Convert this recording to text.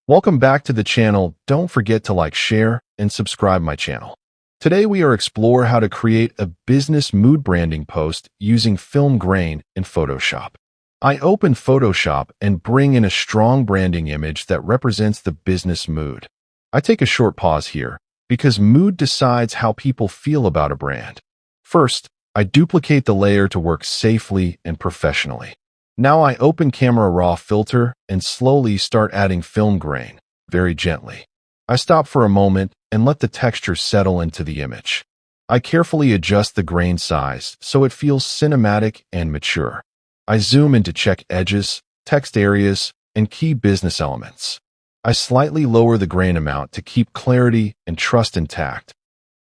Welcome back to the channel. Don't forget to like, share, and subscribe my channel. Today we are explore how to create a business mood branding post using film grain in Photoshop. I open Photoshop and bring in a strong branding image that represents the business mood. I take a short pause here because mood decides how people feel about a brand. First, I duplicate the layer to work safely and professionally. Now I open Camera Raw filter and slowly start adding film grain, very gently. I stop for a moment and let the texture settle into the image. I carefully adjust the grain size so it feels cinematic and mature. I zoom in to check edges, text areas, and key business elements. I slightly lower the grain amount to keep clarity and trust intact,